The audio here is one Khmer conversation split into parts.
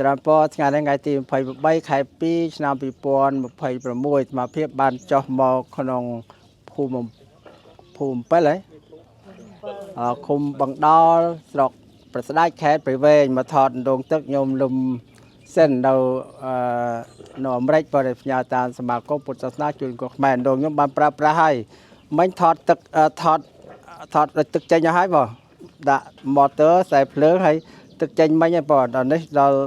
ច្រើនពរថ្ងៃនេះថ្ងៃទី23ខែ2ឆ្នាំ2026ស្មារតីបានចុះមកក្នុងភូមិ7ហើយឃុំបង្ដោលស្រុកប្រស្ដាច់ខេត្តព្រៃវែងមកថតដងទឹកញោមលំសិននៅអាមេរិកបរិផ្ញើតាមសមាគមពុទ្ធសាសនាជួយកុសខ្មែរដងខ្ញុំបានប្រើប្រាស់ហើយមិញថតទឹកថតទឹកចេញឲ្យបងដាក់ម៉ូទ័រខ្សែភ្លើងហើយទឹកចេញមិញហើយបងដល់នេះដល់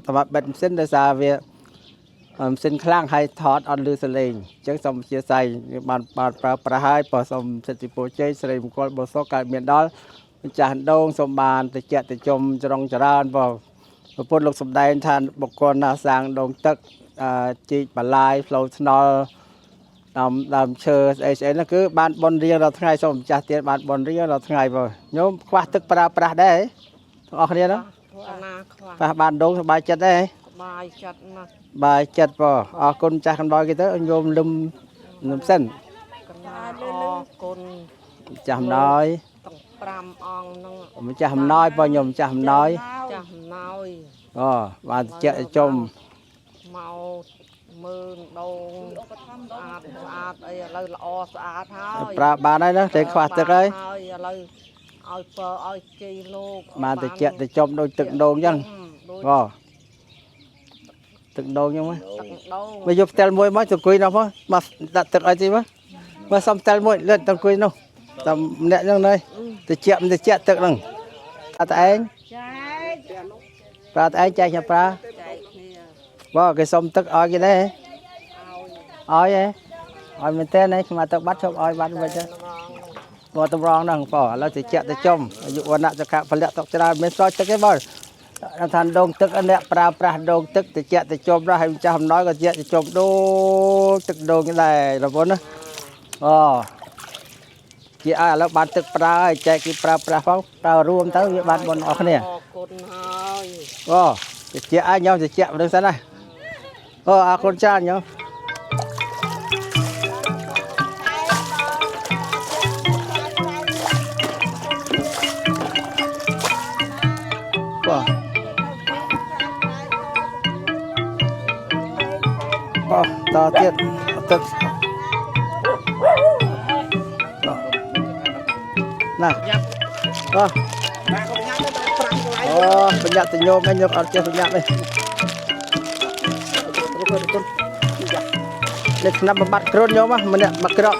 សម្រាប់បិទម៉ាស៊ីនដោយសារវាម៉ាស៊ីនខ្លាំងហើយថតអត់លឺសលេងអញ្ចឹងសូមអធិស្ឋានបានប្រើប្រាស់ហើយបងសូមសិទ្ធិពរជ័យស្រីមង្គលបុសុខកើតមានដល់ម្ចាស់ដងសូមបានតិចតិចំចរងចរើនបងប្រពន្ធលោកសំដែងថាបុគ្គលណាសាងដងទឹកជីកបលាយផ្លូវថ្នល់ដើមឈើស្អីហ្នឹងគឺបានបនរៀងដល់ថ្ងៃសូមម្ចាស់ទៀតបានបនរៀងដល់ថ្ងៃបងញោមខ្វះទឹកប្រើប្រាស់ដែរបងប្អូនគ្នាណាខ្វះបានដងសบายចិត្តដែរបាយចិត្តណាបាយចិត្តបងអរគុណចាស់កណ្ដោយគេទៅញោមលឹមសិនកណ្ដាលអរគុណចាស់អំណោយទាំង5អង្គហ្នឹងម្ចាស់អំណោយបងញោមម្ចាស់អំណោយចាស់អំណោយអូបានតិចចំមកមើលដងស្អាតអីឥឡូវល្អស្អាតហើយប្រើបានហើយណាតែខ្វះទឹកហើយឥឡូវឲ្យពើឲ្យជ័យលោកបានតិចទៅចំដូចទឹកដងអញ្ចឹងបងទឹកដងអញ្ចឹងមកមកយកផ្ទែលមួយមកទៅអង្គុយនោះមកដាក់ទឹកឲ្យទីមកសុំផ្ទែលមួយលើទៅអង្គុយនោះតែម្នាក់អញ្ចឹងនេះតិចទឹកហ្នឹងអត់ឯងប្រើតែឯងចែកញ៉ាំប្រើបងគេសុំទឹកឲ្យគេដែរឲ្យមែនតើនេះខ្ញុំមកទឹកបាត់ឈប់ឲ្យបាត់វិញទៅបងតម្រងហ្នឹងបងឥឡូវតិចទៅចំអាយុវណ្ណៈសុខៈពលៈតុកច្រើនមានស្រោចទឹកទេបងថាដងទឹកអ្នកប្រើប្រាស់ដងទឹកតិចទៅចំដល់ឲ្យម្ចាស់អំណោយក៏តិចទៅចំដូចទឹកដងដែរបងប្អូនណាអូជាឲ្យឥឡូវបានទឹកប្រើឲ្យចែកគេប្រើប្រាស់ផងប្រើរួមទៅវាបានបងអរគ្នាអរគុណហើយអូតិចឲ្យញោមតិចមិនដឹងសិនណាអូអរគុណច្រើនញោមតទៀតទឹកណាអូប្រញាប់ទៅញោមឯងញោមអត់ចេះប្រញាប់ទេនេះឆ្នាំបំបត្តិគ្រូនញោមម្នាក់មកក្រក់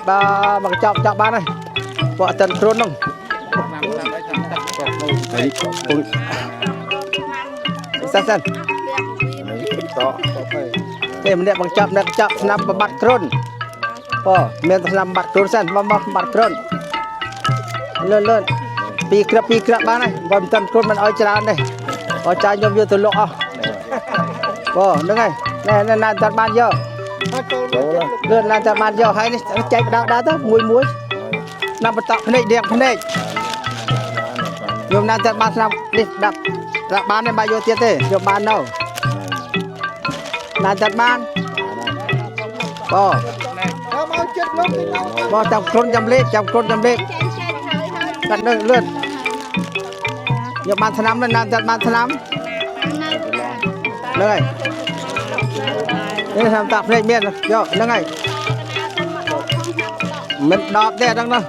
មកចប់បានហើយពួកអត់ទាន់គ្រូនហ្នឹងសិន ต่อ Để mình đẹp bằng chập năm bát kron. Mình năm bát kron sen, bát kron. Lên. Pi krap ba này, bom tân kron mình oi chả này. Oi chả nhom vô từ lọ. Đứng này, này nan tan ban vô. Lên nan tan ban vô, hay này chạy đá tới muối. Năm bát tọt này đẹp này. Nhom nan tan ban năm đi đập. Đập ban này bao nhiêu tiền thế? Nhom ban đâu? Nan tan ban. Trong kron jam lek. Kan lươn. Nhom ban tháng 5 lên nan tan ban tháng 5. Đây. Đây làm tạp này miền vô, đây này. Mình đọp đây đang đâu.